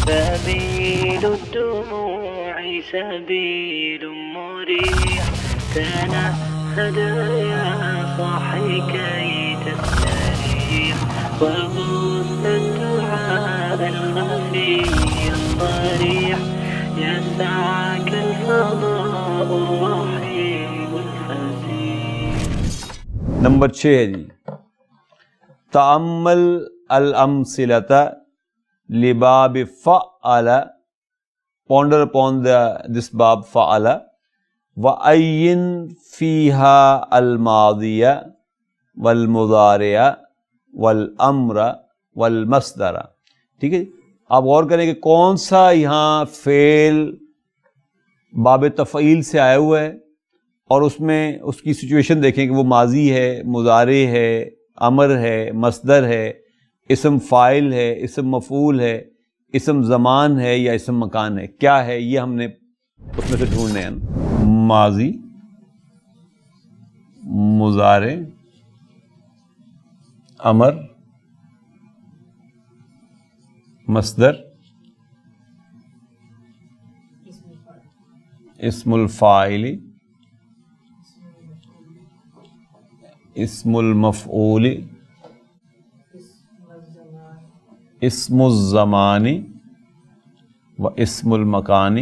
سبيل الدموع سبيل مريح تنهد يا صاحي كي تستريح وغص الدعاء الخفي الصريح يسعك الفضاء الرحيم الفسيح. نمبر 6 ہے جی تأمل الامثلۃ لباب فعل, ponder upon this bab فعل وعین فیہا الماضی والمضارع والامر والمصدر. ٹھیک ہے جی, آپ غور کریں کہ کون سا یہاں فعل باب تفعیل سے آیا ہوا ہے اور اس میں اس کی سچویشن دیکھیں کہ وہ ماضی ہے, مضارع ہے, امر ہے, مصدر ہے, اسم فاعل ہے, اسم مفعول ہے, اسم زمان ہے یا اسم مکان ہے. کیا ہے یہ ہم نے اس میں سے ڈھونڈنے ہیں. ماضی, مضارع, امر, مصدر, اسم الفاعل, اسم المفعول, اسم الزمان و اسم المکان.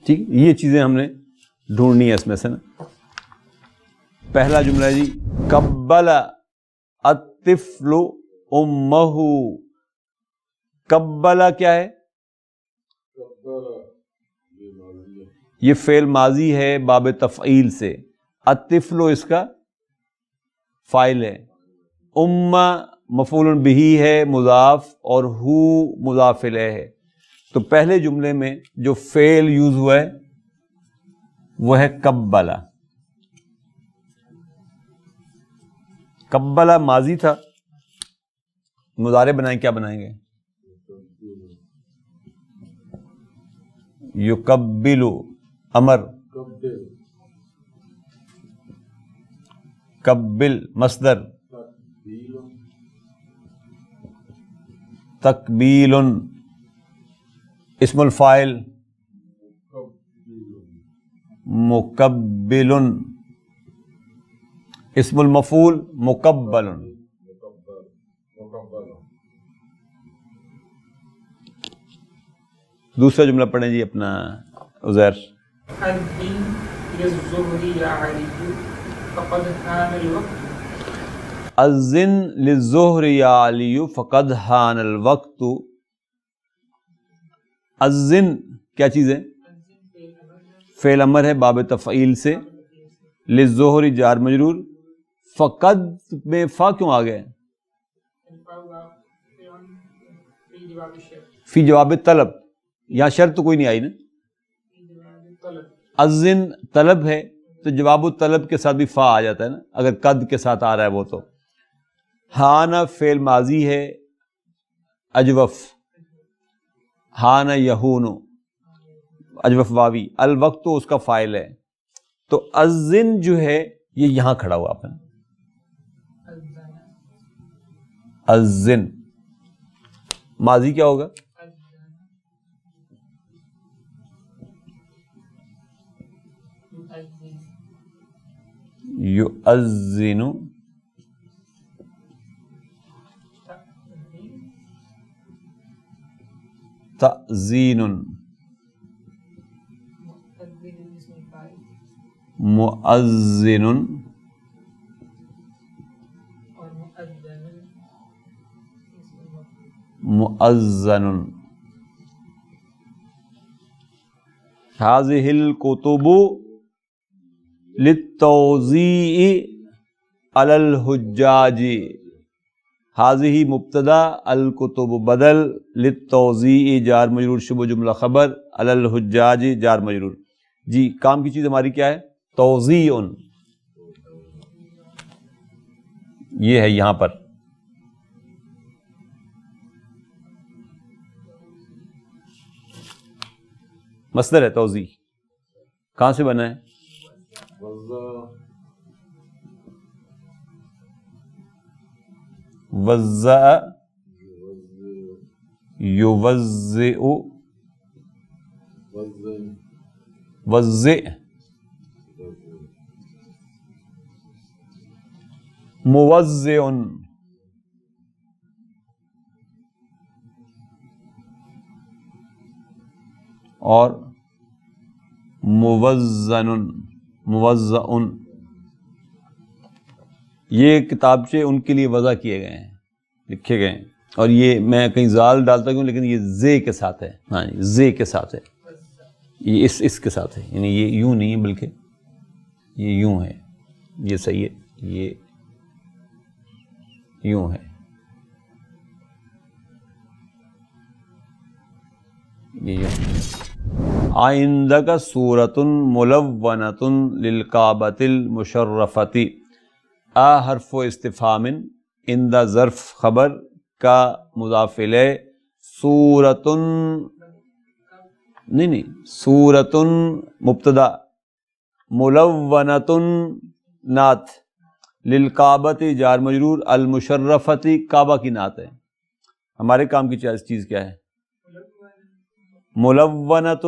ٹھیک, یہ چیزیں ہم نے ڈھونڈنی ہے اس میں سے نا. پہلا جملہ ہے جی قبل الطفل امہ. قبل کیا ہے؟ یہ فعل ماضی ہے باب تفعیل سے. الطفل اس کا فاعل ہے. امہ مفعول بہ ہے مضاف اور ہو مضاف الیہ ہے. تو پہلے جملے میں جو فعل یوز ہوا ہے وہ ہے قبلہ. قبلہ ماضی تھا, مضارع بنائیں, کیا بنائیں گے؟ یقبل. امر قبل. مصدر تقبیل. اسم الفاعل مقبل. اسم المفعول مقبل. دوسرا جملہ پڑھیں جی اپنا عزیر. الدین للظہر یا علی فقد حان الوقت. اذن للظہر یا علی فقد حان الوقت. اذن کیا چیز ہے؟ فعل امر ہے باب تفعیل سے. للظہر جار مجرور. فقد میں فا کیوں آ گئے؟ فی جواب طلب. یہاں شرط تو کوئی نہیں آئی نا. اذن طلب ہے تو جواب الطلب کے ساتھ بھی فا آ جاتا ہے نا اگر قد کے ساتھ آ رہا ہے وہ. تو ہانا فعل ماضی ہے اجوف. ہانا یہون اجوف واوی. الوقت تو اس کا فاعل ہے. تو اذن جو ہے یہ یہاں کھڑا ہوا آپ نے. اذن ماضی کیا ہوگا؟ یؤذن. تأذین. مؤذن. مؤذن. هذه الكتب للتوزيع على الحجاج. هذه مبتدا, الکتب بدل, للتوزیع جار مجرور شبہ جملہ خبر, علی الحجاج جار مجرور. جی کام کی چیز ہماری کیا ہے؟ توزیع. یہ ہے یہاں پر. مصدر ہے توزیع. کہاں سے بنا ہے؟ وزع. یوزع وزع موزع اور موزن موزع. یہ کتابچے ان کے لیے وضع کیے گئے ہیں، لکھے گئے ہیں، اور یہ میں کہیں زال ڈالتا ہوں لیکن یہ زے کے ساتھ ہے. ہاں جی، زے کے ساتھ ہے، یہ اس کے ساتھ ہے، یعنی یہ یوں نہیں ہے بلکہ یہ یوں ہے. یہ صحیح ہے، یہ یوں ہے، یہ یوں. آئندہ سورۃ ملونۃ للکعبۃ المشرفۃ. آ حرف و استفہام اندہ ظرف خبر کا مضاف الیہ سورۃ نہیں سورۃ مبتدا ملونۃ نعت للکعبۃ جار مجرور المشرفۃ کعبہ کی نعت ہے. ہمارے کام کی چیز کیا ہے؟ ملونۃ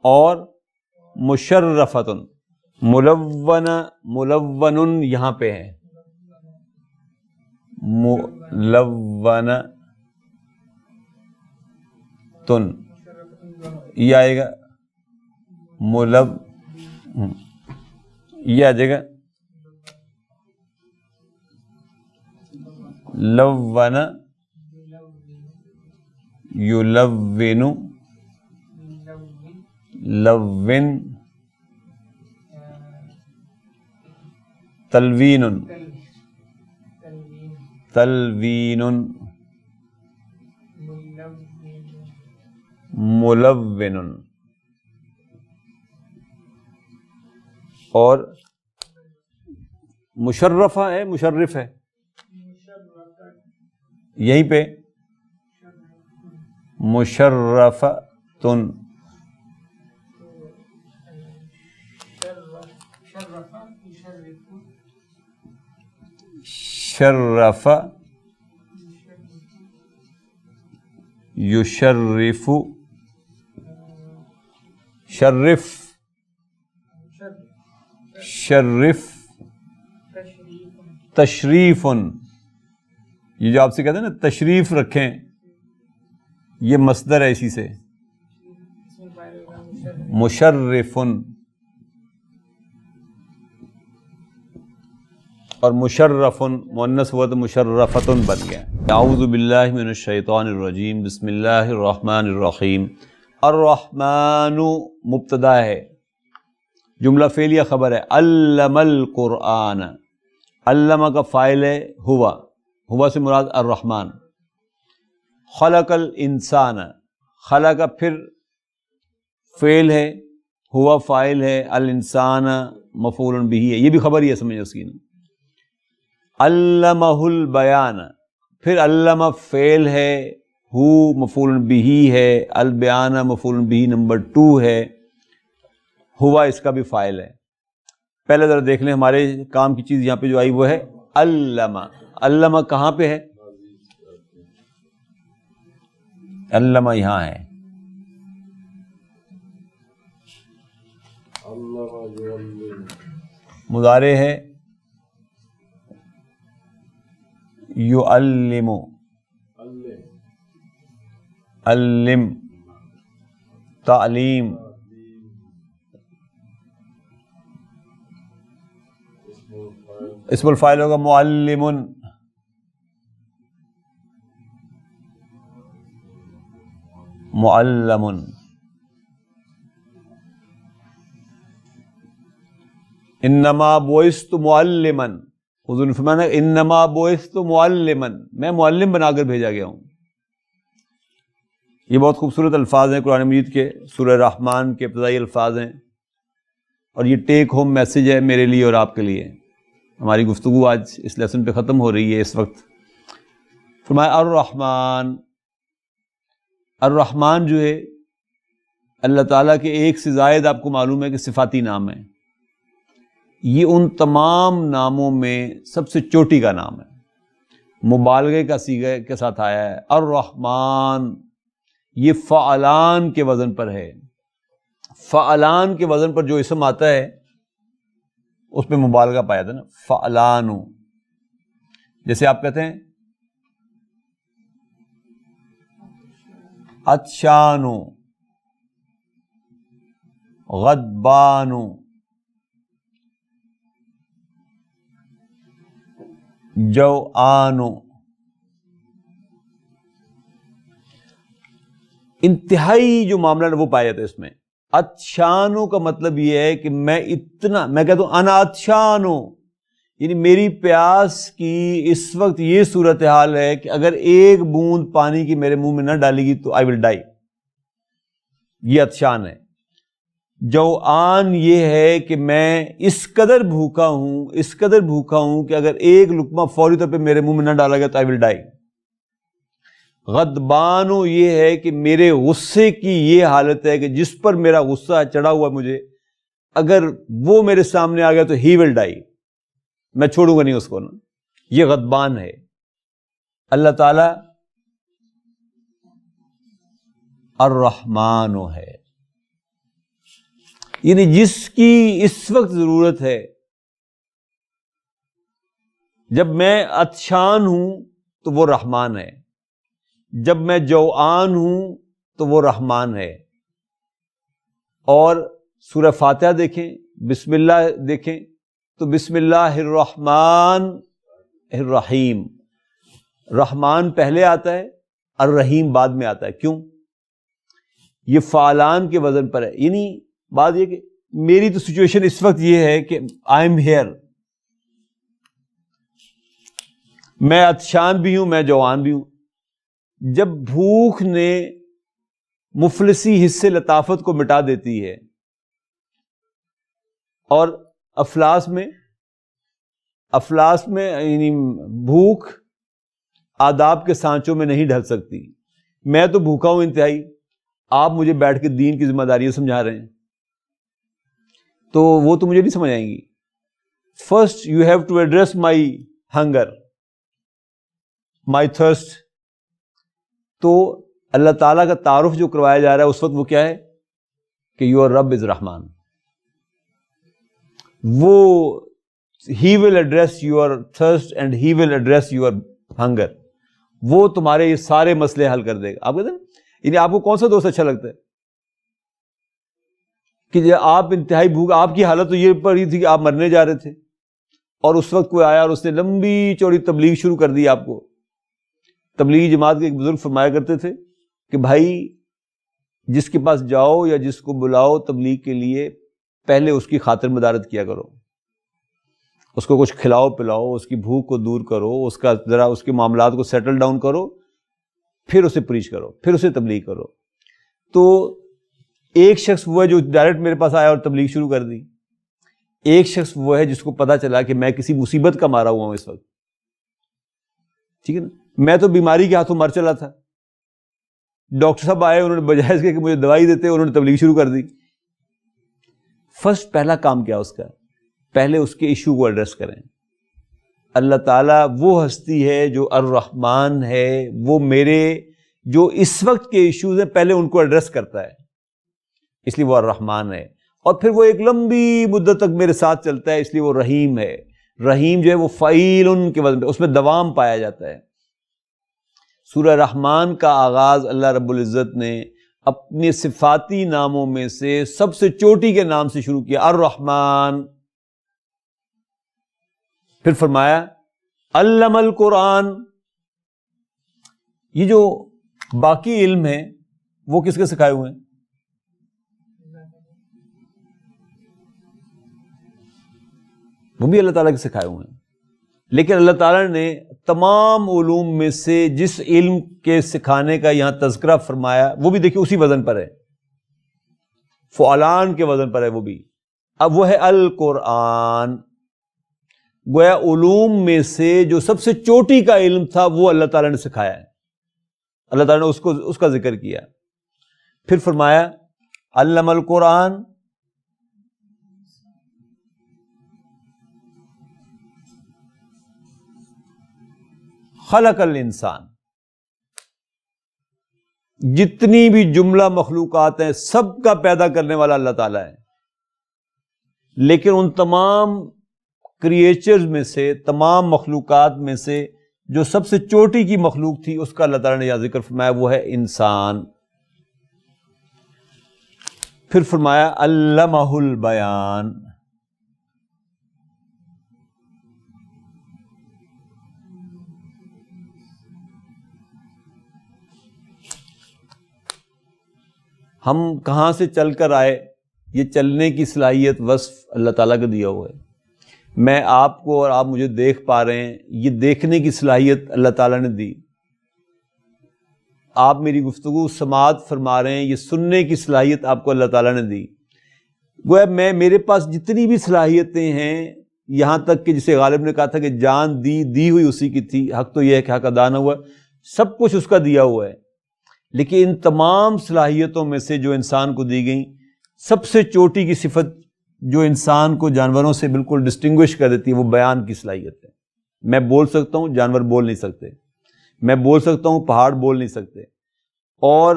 اور مشرفۃ. ملون یہاں پہ ہے، ملونۃ یہ آئے گا، یہ آ جائے گا لون یلون لون تلوین تلوین ملون. اور مشرفہ ہے، مشرف ہے یہیں پہ مشرفتن. شرف یشرف شرف شرف تشریف. یہ جو آپ سے کہتے ہیں نا تشریف رکھیں، یہ مصدر ہے اسی سے مشرف. اور مشرف مؤنث ہوا تو مشرفۃ بن گیا. اعوذ باللہ من الشیطان الرجیم، بسم اللہ الرحمن الرحیم. الرحمن مبتدا ہے، جملہ فعلیہ خبر ہے. علم القرآن، علم کا فاعل ہے ہوا، ہوا سے مراد الرحمن. خلق الانسان، خلق پھر فعل ہے، ہوا فاعل ہے، الانسان مفعول بہ ہے، یہ بھی خبر ہی ہے، سمجھو اس کی. علمہ البیان، پھر علمہ فعل ہے، ہو مفعول بہ ہے، البیان مفعول بہ نمبر 2 ہے، ہوا اس کا بھی فاعل ہے. پہلے ذرا دیکھ لیں ہمارے کام کی چیز یہاں پہ جو آئی وہ ہے علمہ. علمہ کہاں پہ ہے؟ علمہ یہاں ہے. مضارع ہے یعلم، علم تعلیم. اسم الفاعل ہوگا معلم. معلم. انما بعثت معلما، حضور نے فرمایا انما بعثت معلما، میں معلم بنا کر بھیجا گیا ہوں. یہ بہت خوبصورت الفاظ ہیں قرآن مجید کے، سورہ رحمان کے ابتدائی الفاظ ہیں، اور یہ ٹیک ہوم میسج ہے میرے لیے اور آپ کے لیے. ہماری گفتگو آج اس لیسن پہ ختم ہو رہی ہے اس وقت. فرمایا الرحمن. الرحمن جو ہے اللہ تعالیٰ کے ایک سے زائد آپ کو معلوم ہے کہ صفاتی نام ہے. یہ ان تمام ناموں میں سب سے چوٹی کا نام ہے. مبالغے کا صیغہ کے ساتھ آیا ہے. الرحمن یہ فعلان کے وزن پر ہے. فعلان کے وزن پر جو اسم آتا ہے اس میں مبالغہ پایا تھا نا، فعلانو. جیسے آپ کہتے ہیں عطشانو، غضبانو، جوعانو. انتہائی جو معاملہ ہے وہ پایا جاتا ہے اس میں. عطشانو کا مطلب یہ ہے کہ میں کہتا ہوں انا عطشانو، یعنی میری پیاس کی اس وقت یہ صورتحال ہے کہ اگر ایک بوند پانی کی میرے منہ میں نہ ڈالے گی تو آئی ول ڈائی. یہ عطشان ہے. جوعان یہ ہے کہ میں اس قدر بھوکا ہوں کہ اگر ایک لقمہ فوری طور پہ میرے منہ میں نہ ڈالا گیا تو آئی ول ڈائی. غضبانو یہ ہے کہ میرے غصے کی یہ حالت ہے کہ جس پر میرا غصہ چڑھا ہوا مجھے، اگر وہ میرے سامنے آ گیا تو ہی ول ڈائی، میں چھوڑوں گا نہیں اس کو نا. یہ غضبان ہے. اللہ تعالی الرحمن ہے، یعنی جس کی اس وقت ضرورت ہے. جب میں عطشان ہوں تو وہ رحمان ہے، جب میں جوعان ہوں تو وہ رحمان ہے. اور سورہ فاتحہ دیکھیں، بسم اللہ دیکھیں تو بسم اللہ الرحمن الرحیم، رحمان پہلے آتا ہے، الرحیم بعد میں آتا ہے. کیوں؟ یہ فعلان کے وزن پر ہے. یعنی بات یہ کہ میری تو سچویشن اس وقت یہ ہے کہ آئی ایم ہیئر، میں عطشان بھی ہوں، میں جوان بھی ہوں. جب بھوک نے مفلسی حصے لطافت کو مٹا دیتی ہے اور افلاس میں یعنی بھوک آداب کے سانچوں میں نہیں ڈھل سکتی. میں تو بھوکا ہوں انتہائی، آپ مجھے بیٹھ کے دین کی ذمہ داریاں سمجھا رہے ہیں تو وہ تو مجھے نہیں سمجھ آئیں گی. First you have to address my hunger, my thirst. تو اللہ تعالیٰ کا تعارف جو کروایا جا رہا ہے اس وقت وہ کیا ہے کہ یور رب از رحمان. وہ he will address your thirst and he will address your hunger. وہ تمہارے یہ سارے مسئلے حل کر دے گا. آپ کہتے ہیں یعنی آپ کو کون سا دوست اچھا لگتا ہے کہ جب آپ انتہائی بھوک، آپ کی حالت تو یہ پڑی تھی کہ آپ مرنے جا رہے تھے اور اس وقت کوئی آیا اور اس نے لمبی چوڑی تبلیغ شروع کر دی آپ کو. تبلیغی جماعت کے ایک بزرگ فرمایا کرتے تھے کہ بھائی جس کے پاس جاؤ یا جس کو بلاؤ تبلیغ کے لیے، پہلے اس کی خاطر مدارت کیا کرو، اس کو کچھ کھلاؤ پلاؤ، اس کی بھوک کو دور کرو، اس کا ذرا اس کے معاملات کو سیٹل ڈاؤن کرو، پھر اسے پریچ کرو، پھر اسے تبلیغ کرو. تو ایک شخص وہ ہے جو ڈائریکٹ میرے پاس آیا اور تبلیغ شروع کر دی. ایک شخص وہ ہے جس کو پتا چلا کہ میں کسی مصیبت کا مارا ہوا ہوں اس وقت. ٹھیک ہے نا، میں تو بیماری کے ہاتھوں مر چلا تھا، ڈاکٹر صاحب آئے، انہوں نے بجائے اس کے کہ مجھے دوائی دیتے انہوں نے تبلیغ شروع کر دی. فرسٹ پہلا کام کیا اس کا؟ پہلے اس کے ایشو کو ایڈریس کریں. اللہ تعالیٰ وہ ہستی ہے جو الرحمن ہے، وہ میرے جو اس وقت کے ایشوز ہیں پہلے ان کو ایڈریس کرتا ہے، اس لیے وہ الرحمن ہے. اور پھر وہ ایک لمبی مدت تک میرے ساتھ چلتا ہے، اس لیے وہ رحیم ہے. رحیم جو ہے وہ فعیل کے وزن پہ، اس میں دوام پایا جاتا ہے. سورہ رحمان کا آغاز اللہ رب العزت نے اپنے صفاتی ناموں میں سے سب سے چوٹی کے نام سے شروع کیا، الرحمن. پھر فرمایا علم القرآن. یہ جو باقی علم ہے وہ کس کے سکھائے ہوئے ہیں؟ وہ بھی اللہ تعالیٰ کے سکھائے ہوئے ہیں. لیکن اللہ تعالیٰ نے تمام علوم میں سے جس علم کے سکھانے کا یہاں تذکرہ فرمایا وہ بھی دیکھیے اسی وزن پر ہے، فعلان کے وزن پر ہے وہ بھی. اب وہ ہے القرآن. گویا علوم میں سے جو سب سے چوٹی کا علم تھا وہ اللہ تعالیٰ نے سکھایا ہے، اللہ تعالیٰ نے اس کا ذکر کیا. پھر فرمایا علم القرآن. خلق الانسان، جتنی بھی جملہ مخلوقات ہیں سب کا پیدا کرنے والا اللہ تعالیٰ ہے، لیکن ان تمام کریچرز میں سے، تمام مخلوقات میں سے جو سب سے چوٹی کی مخلوق تھی اس کا اللہ تعالیٰ نے یہاں ذکر فرمایا، وہ ہے انسان۔ پھر فرمایا علمہ البیان، ہم کہاں سے چل کر آئے، یہ چلنے کی صلاحیت وصف اللہ تعالیٰ کا دیا ہوا ہے۔ میں آپ کو اور آپ مجھے دیکھ پا رہے ہیں، یہ دیکھنے کی صلاحیت اللہ تعالیٰ نے دی۔ آپ میری گفتگو سماعت فرما رہے ہیں، یہ سننے کی صلاحیت آپ کو اللہ تعالیٰ نے دی۔ گویا میرے پاس جتنی بھی صلاحیتیں ہیں، یہاں تک کہ جسے غالب نے کہا تھا کہ جان دی ہوئی اسی کی تھی، حق تو یہ ہے کہ حق ادا نہ ہوا، سب کچھ اس کا دیا ہوا ہے۔ لیکن ان تمام صلاحیتوں میں سے جو انسان کو دی گئیں، سب سے چوٹی کی صفت جو انسان کو جانوروں سے بالکل ڈسٹنگوش کر دیتی ہے وہ بیان کی صلاحیت ہے۔ میں بول سکتا ہوں، جانور بول نہیں سکتے۔ میں بول سکتا ہوں، پہاڑ بول نہیں سکتے۔ اور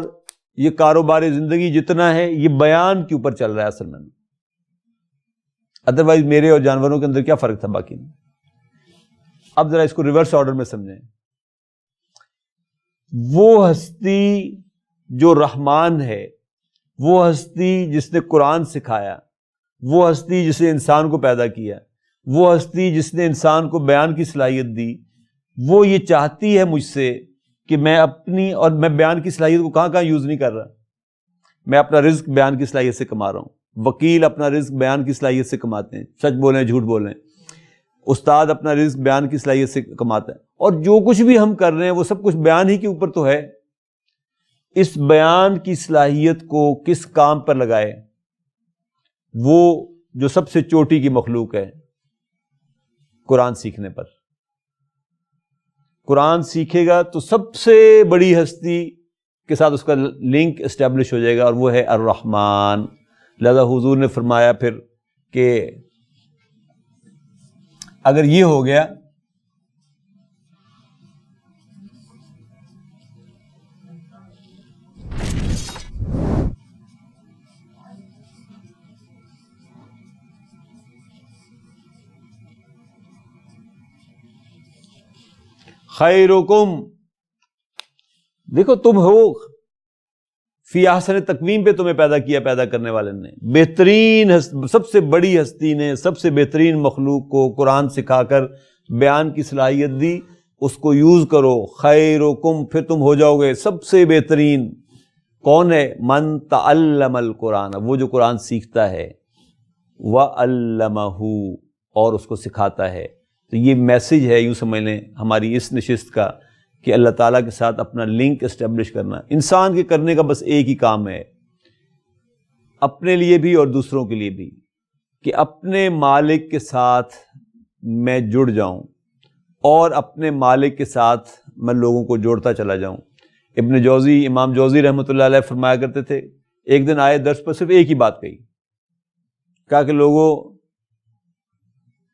یہ کاروبار زندگی جتنا ہے یہ بیان کے اوپر چل رہا ہے اصل میں۔ ادروائز میرے اور جانوروں کے اندر کیا فرق تھا باقی میں؟ اب ذرا اس کو ریورس آرڈر میں سمجھیں۔ وہ ہستی جو رحمان ہے، وہ ہستی جس نے قرآن سکھایا، وہ ہستی جس نے انسان کو پیدا کیا، وہ ہستی جس نے انسان کو بیان کی صلاحیت دی، وہ یہ چاہتی ہے مجھ سے کہ میں اپنی، اور میں بیان کی صلاحیت کو کہاں یوز نہیں کر رہا۔ میں اپنا رزق بیان کی صلاحیت سے کما رہا ہوں، وکیل اپنا رزق بیان کی صلاحیت سے کماتے ہیں، سچ بولیں جھوٹ بولیں، استاد اپنا رزق بیان کی صلاحیت سے کماتا ہے، اور جو کچھ بھی ہم کر رہے ہیں وہ سب کچھ بیان ہی کے اوپر تو ہے۔ اس بیان کی صلاحیت کو کس کام پر لگائے؟ وہ جو سب سے چوٹی کی مخلوق ہے، قرآن سیکھنے پر۔ قرآن سیکھے گا تو سب سے بڑی ہستی کے ساتھ اس کا لنک اسٹیبلش ہو جائے گا، اور وہ ہے الرحمن۔ لہذا حضور نے فرمایا پھر کہ اگر یہ ہو گیا خیرکم، دیکھو تم ہو فی احسن تقویم پہ تمہیں پیدا کرنے والے نے بہترین سب سے بڑی ہستی نے سب سے بہترین مخلوق کو قرآن سکھا کر بیان کی صلاحیت دی، اس کو یوز کرو۔ خیرکم، پھر تم ہو جاؤ گے سب سے بہترین۔ کون ہے؟ من تعلم القرآن، وہ جو قرآن سیکھتا ہے، وعلمہ، اور اس کو سکھاتا ہے۔ تو یہ میسج ہے، یوں سمجھ لیں، ہماری اس نشست کا، کہ اللہ تعالیٰ کے ساتھ اپنا لنک اسٹیبلش کرنا انسان کے کرنے کا بس ایک ہی کام ہے، اپنے لیے بھی اور دوسروں کے لیے بھی، کہ اپنے مالک کے ساتھ میں جڑ جاؤں اور اپنے مالک کے ساتھ میں لوگوں کو جوڑتا چلا جاؤں۔ ابن جوزی، امام جوزی رحمۃ اللہ علیہ فرمایا کرتے تھے، ایک دن آئے درس پر صرف ایک ہی بات کہی، کہا کہ لوگوں،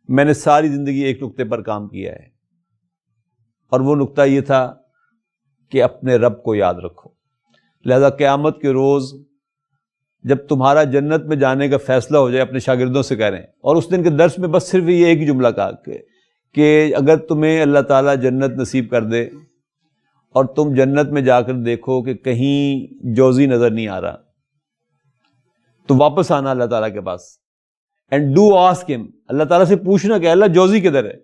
میں نے ساری زندگی ایک نقطے پر کام کیا ہے، اور وہ نقطہ یہ تھا کہ اپنے رب کو یاد رکھو۔ لہذا قیامت کے روز جب تمہارا جنت میں جانے کا فیصلہ ہو جائے، اپنے شاگردوں سے کہہ رہے ہیں، اور اس دن کے درس میں بس صرف یہ ایک ہی جملہ کہا کہ اگر تمہیں اللہ تعالیٰ جنت نصیب کر دے اور تم جنت میں جا کر دیکھو کہ کہیں جوزی نظر نہیں آ رہا، تو واپس آنا اللہ تعالیٰ کے پاس، اینڈ ڈو آسک ہم، اللہ تعالیٰ سے پوچھنا کہ اللہ جوزی کدھر ہے،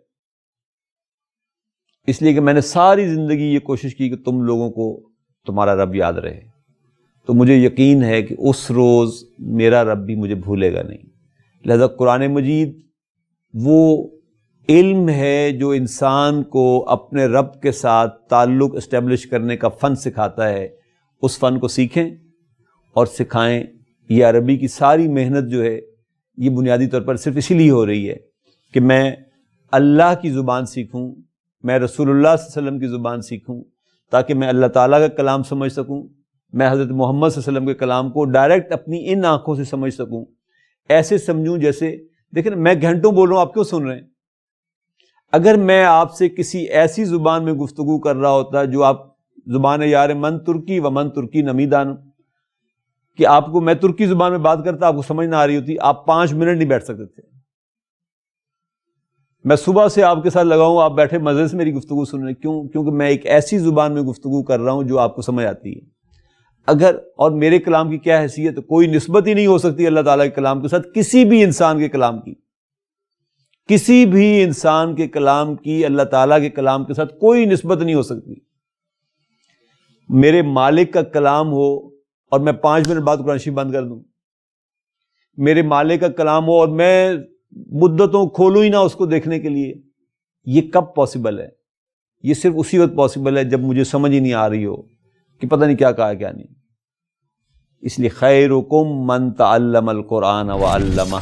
اس لیے کہ میں نے ساری زندگی یہ کوشش کی کہ تم لوگوں کو تمہارا رب یاد رہے، تو مجھے یقین ہے کہ اس روز میرا رب بھی مجھے بھولے گا نہیں۔ لہذا قرآن مجید وہ علم ہے جو انسان کو اپنے رب کے ساتھ تعلق اسٹیبلش کرنے کا فن سکھاتا ہے، اس فن کو سیکھیں اور سکھائیں۔ یہ عربی کی ساری محنت جو ہے یہ بنیادی طور پر صرف اسی لیے ہو رہی ہے کہ میں اللہ کی زبان سیکھوں، میں رسول اللہ صلی اللہ علیہ وسلم کی زبان سیکھوں، تاکہ میں اللہ تعالیٰ کا کلام سمجھ سکوں، میں حضرت محمد صلی اللہ علیہ وسلم کے کلام کو ڈائریکٹ اپنی ان آنکھوں سے سمجھ سکوں، ایسے سمجھوں جیسے، دیکھیں میں گھنٹوں بول رہا ہوں، آپ کیوں سن رہے ہیں؟ اگر میں آپ سے کسی ایسی زبان میں گفتگو کر رہا ہوتا جو آپ زبان یار من ترکی و من ترکی نمیدان، کہ آپ کو میں ترکی زبان میں بات کرتا، آپ کو سمجھ نہ آ رہی ہوتی، آپ 5 منٹ نہیں بیٹھ سکتے تھے۔ میں صبح سے آپ کے ساتھ لگا ہوں، آپ بیٹھے مزے سے میری گفتگو سن رہے، کیونکہ میں ایک ایسی زبان میں گفتگو کر رہا ہوں جو آپ کو سمجھ آتی ہے۔ اگر اور میرے کلام کی کیا حیثیت ہے، کوئی نسبت ہی نہیں ہو سکتی اللہ تعالیٰ کے کلام کے ساتھ، کسی بھی انسان کے کلام کی، کسی بھی انسان کے کلام کی اللہ تعالیٰ کے کلام کے ساتھ کوئی نسبت نہیں ہو سکتی۔ میرے مالک کا کلام ہو اور میں 5 منٹ بعد قرآن شریف بند کر دوں، میرے مالک کا کلام ہو اور میں مدتوں کھولوں ہی نہ اس کو دیکھنے کے لیے، یہ کب پاسبل ہے؟ یہ صرف اسی وقت پاسبل ہے جب مجھے سمجھ ہی نہیں آ رہی ہو کہ پتہ نہیں کیا کہا کیا نہیں۔ اس لیے خیرکم من تعلم القرآن وعلمہ،